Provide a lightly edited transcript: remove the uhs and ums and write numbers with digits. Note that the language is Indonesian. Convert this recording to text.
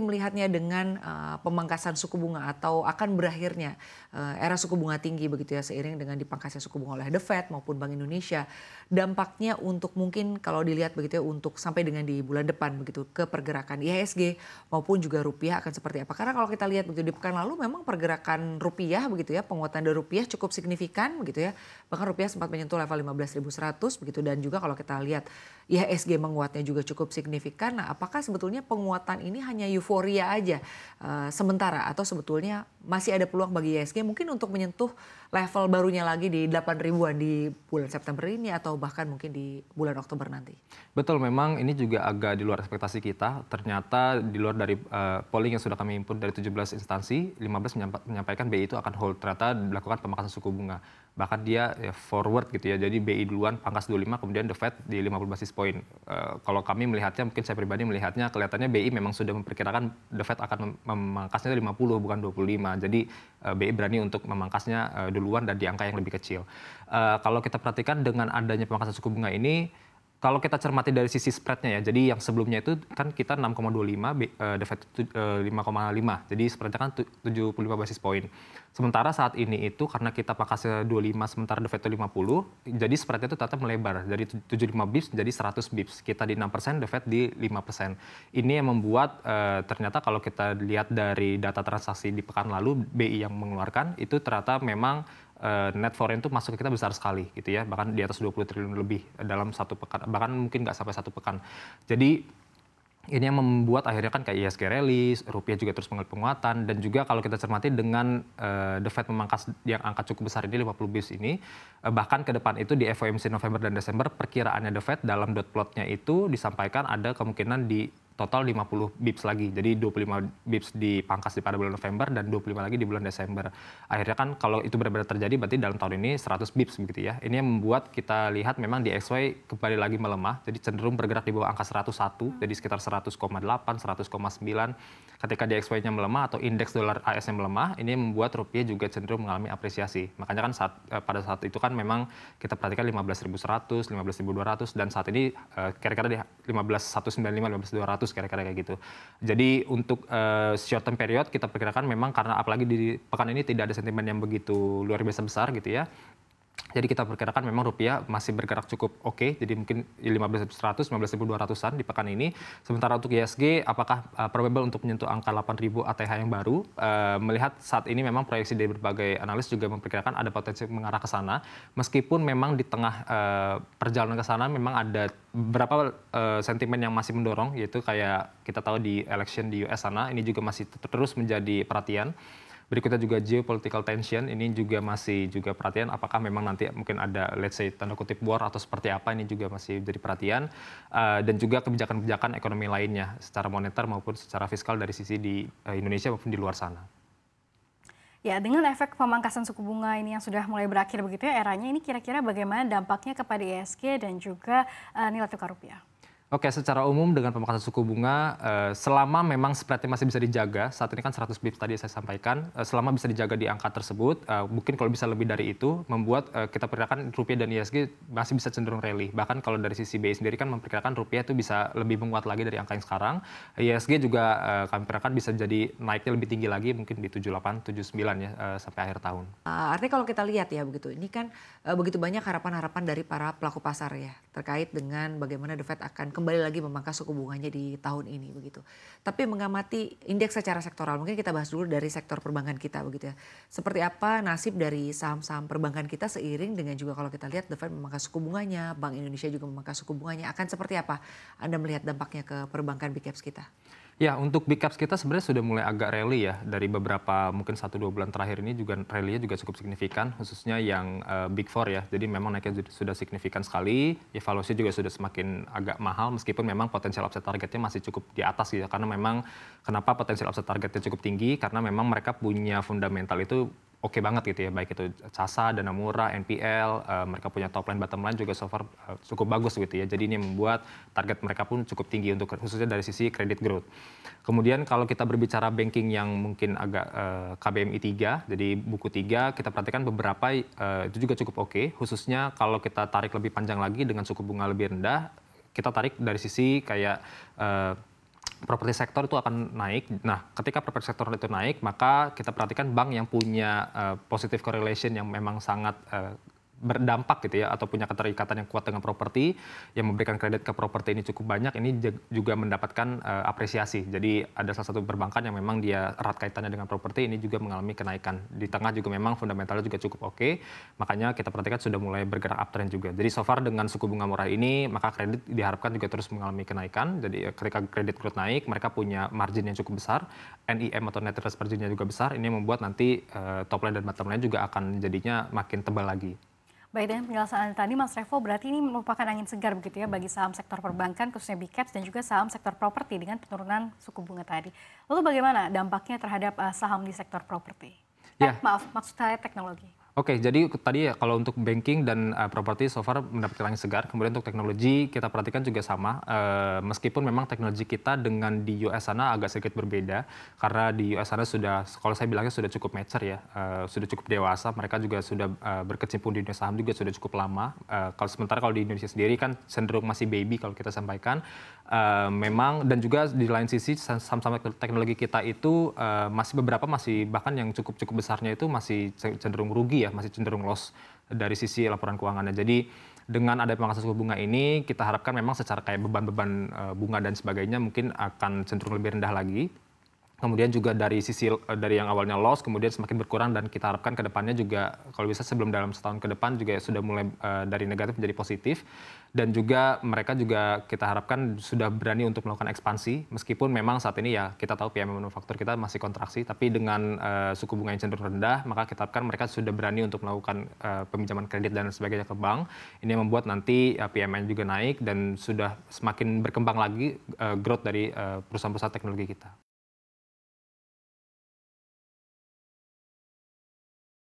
melihatnya dengan pemangkasan suku bunga atau akan berakhirnya era suku bunga tinggi begitu ya seiring dengan dipangkasnya suku bunga oleh The Fed maupun Bank Indonesia. Dampaknya untuk mungkin kalau dilihat begitu ya untuk sampai dengan di bulan depan begitu ke pergerakan IHSG maupun juga rupiah akan seperti apa. Karena kalau kita lihat begitu di pekan lalu memang pergerakan rupiah begitu ya, penguatan dari rupiah cukup signifikan begitu ya. Bahkan rupiah sempat menyentuh level 15.100 begitu dan juga kalau kita lihat IHSG menguatnya juga cukup signifikan. Nah, apakah sebetulnya penguatan ini hanya euforia aja sementara atau sebetulnya masih ada peluang bagi IHSG mungkin untuk menyentuh level barunya lagi di 8 ribuan di bulan September ini atau bahkan mungkin di bulan Oktober nanti? Betul, memang ini juga agak di luar ekspektasi kita. Ternyata di luar dari polling yang sudah kami input dari 17 instansi, 15 menyampaikan BI itu akan hold. Ternyata dilakukan pemangkasan suku bunga. Bahkan dia forward gitu ya. Jadi BI duluan pangkas 25, kemudian The Fed di 50 basis point. Kalau kami melihatnya, mungkin saya pribadi melihatnya, kelihatannya BI memang sudah memperkirakan The Fed akan memangkasnya 50 bukan 25. Jadi BI berani untuk memangkasnya duluan dan di angka yang lebih kecil. Kalau kita perhatikan dengan adanya pemangkasan suku bunga ini, kalau kita cermati dari sisi spreadnya ya, jadi yang sebelumnya itu kan kita 6,25, The Fed 5,5, jadi spreadnya kan 75 basis point. Sementara saat ini itu karena kita pangkasnya 25 sementara The Fed itu 50, jadi spreadnya itu tetap melebar dari 75 bips jadi 100 bips. Kita di 6%, The Fed di 5%. Ini yang membuat ternyata kalau kita lihat dari data transaksi di pekan lalu, BI yang mengeluarkan itu ternyata memang net foreign itu masuk ke kita besar sekali gitu ya, bahkan di atas 20 triliun lebih dalam satu pekan, bahkan mungkin nggak sampai satu pekan. Jadi ini yang membuat akhirnya kan kayak IHSG rally, rupiah juga terus mengalami penguatan, dan juga kalau kita cermati dengan The Fed memangkas yang angka cukup besar ini 50 bips ini, bahkan ke depan itu di FOMC November dan Desember perkiraannya The Fed dalam dot plotnya itu disampaikan ada kemungkinan di total 50 bips lagi. Jadi 25 bips dipangkas pada bulan November dan 25 lagi di bulan Desember. Akhirnya kan kalau itu benar-benar terjadi berarti dalam tahun ini 100 bips begitu ya. Ini yang membuat kita lihat memang di XY kembali lagi melemah. Jadi cenderung bergerak di bawah angka 101, jadi sekitar 100,8, 100,9. Ketika di XY-nya melemah atau indeks dolar AS-nya melemah, ini membuat rupiah juga cenderung mengalami apresiasi. Makanya kan pada saat itu kan memang kita perhatikan 15.100, 15.200 dan saat ini kira-kira di 15.195, 15.200 kira-kira kayak gitu. Jadi untuk short term period kita perkirakan memang karena apalagi di pekan ini tidak ada sentimen yang begitu luar biasa besar gitu ya. Jadi kita perkirakan memang rupiah masih bergerak cukup oke, jadi mungkin 15.100, 15.200-an di pekan ini. Sementara untuk IHSG, apakah probable untuk menyentuh angka 8.000 ATH yang baru? Melihat saat ini memang proyeksi dari berbagai analis juga memperkirakan ada potensi mengarah ke sana. Meskipun memang di tengah perjalanan ke sana memang ada beberapa sentimen yang masih mendorong, yaitu kayak kita tahu di election di US sana, ini juga masih terus menjadi perhatian. Berikutnya juga geopolitical tension, ini juga masih juga perhatian apakah memang nanti mungkin ada let's say tanda kutip war atau seperti apa, ini juga masih jadi perhatian. Dan juga kebijakan-kebijakan ekonomi lainnya secara moneter maupun secara fiskal dari sisi di Indonesia maupun di luar sana. Ya, dengan efek pemangkasan suku bunga ini yang sudah mulai berakhir begitu ya eranya, ini kira-kira bagaimana dampaknya kepada IHSG dan juga nilai tukar rupiah? Oke, secara umum dengan pemangkasan suku bunga, selama memang spreadnya masih bisa dijaga, saat ini kan 100 bips tadi saya sampaikan, selama bisa dijaga di angka tersebut, mungkin kalau bisa lebih dari itu, membuat kita perkirakan rupiah dan IHSG masih bisa cenderung rally. Bahkan kalau dari sisi BI sendiri kan memperkirakan rupiah itu bisa lebih menguat lagi dari angka yang sekarang. IHSG juga kami perkirakan bisa jadi naiknya lebih tinggi lagi, mungkin di 78, 79 ya, sampai akhir tahun. Artinya kalau kita lihat ya begitu, ini kan begitu banyak harapan-harapan dari para pelaku pasar ya, terkait dengan bagaimana The Fed akan kembali lagi memangkas suku bunganya di tahun ini begitu. Tapi mengamati indeks secara sektoral, mungkin kita bahas dulu dari sektor perbankan kita begitu ya. Seperti apa nasib dari saham-saham perbankan kita seiring dengan juga kalau kita lihat The Fed memangkas suku bunganya, Bank Indonesia juga memangkas suku bunganya, akan seperti apa Anda melihat dampaknya ke perbankan big caps kita? Ya, untuk big caps kita sebenarnya sudah mulai agak rally ya. Dari beberapa mungkin 1-2 bulan terakhir ini juga rally-nya juga cukup signifikan, khususnya yang Big Four ya. Jadi memang naiknya sudah signifikan sekali, evaluasi juga sudah semakin agak mahal meskipun memang potensial upside targetnya masih cukup di atas ya. Karena memang kenapa potensial upside targetnya cukup tinggi? Karena memang mereka punya fundamental itu oke banget gitu ya, baik itu CASA, dana murah, NPL, mereka punya top line, bottom line juga so far cukup bagus gitu ya. Jadi ini membuat target mereka pun cukup tinggi untuk khususnya dari sisi credit growth. Kemudian kalau kita berbicara banking yang mungkin agak KBMI 3, jadi buku 3, kita perhatikan beberapa itu juga cukup oke, khususnya kalau kita tarik lebih panjang lagi dengan suku bunga lebih rendah, kita tarik dari sisi kayak properti sektor itu akan naik. Nah, ketika properti sektor itu naik, maka kita perhatikan bank yang punya positive correlation yang memang sangat berdampak gitu ya, atau punya keterikatan yang kuat dengan properti, yang memberikan kredit ke properti ini cukup banyak, ini juga mendapatkan apresiasi. Jadi ada salah satu perbankan yang memang dia erat kaitannya dengan properti, ini juga mengalami kenaikan. Di tengah juga memang fundamentalnya juga cukup oke, makanya kita perhatikan sudah mulai bergerak uptrend juga. Jadi so far dengan suku bunga murah ini, maka kredit diharapkan juga terus mengalami kenaikan. Jadi ketika kredit growth naik, mereka punya margin yang cukup besar, NIM atau net interest margin-nya juga besar, ini membuat nanti top line dan bottom line juga akan jadinya makin tebal lagi. Baik, dengan penjelasan tadi Mas Revo, berarti ini merupakan angin segar begitu ya bagi saham sektor perbankan khususnya Big Caps dan juga saham sektor properti dengan penurunan suku bunga tadi. Lalu bagaimana dampaknya terhadap saham di sektor properti? Maaf, maksud saya teknologi. Oke, jadi tadi ya kalau untuk banking dan properti so far mendapatkan angin segar. Kemudian untuk teknologi kita perhatikan juga sama. Meskipun memang teknologi kita dengan di US sana agak sedikit berbeda. Karena di US sana sudah, kalau saya bilangnya sudah cukup mature ya. Sudah cukup dewasa. Mereka juga sudah berkecimpung di dunia saham juga sudah cukup lama. Sementara kalau di Indonesia sendiri kan cenderung masih baby kalau kita sampaikan. Memang dan juga di lain sisi saham-saham teknologi kita itu masih bahkan yang cukup besarnya itu masih cenderung rugi ya, masih cenderung loss dari sisi laporan keuangannya. Jadi dengan ada pemangkasan suku bunga ini kita harapkan memang secara kayak beban-beban bunga dan sebagainya mungkin akan cenderung lebih rendah lagi. Kemudian juga dari sisi dari yang awalnya loss kemudian semakin berkurang dan kita harapkan ke depannya juga kalau bisa sebelum dalam setahun ke depan juga sudah mulai dari negatif menjadi positif. Dan juga mereka juga kita harapkan sudah berani untuk melakukan ekspansi meskipun memang saat ini ya kita tahu PMI manufaktur kita masih kontraksi tapi dengan suku bunga yang cenderung rendah maka kita harapkan mereka sudah berani untuk melakukan peminjaman kredit dan sebagainya ke bank. Ini membuat nanti PMI juga naik dan sudah semakin berkembang lagi growth dari perusahaan-perusahaan teknologi kita.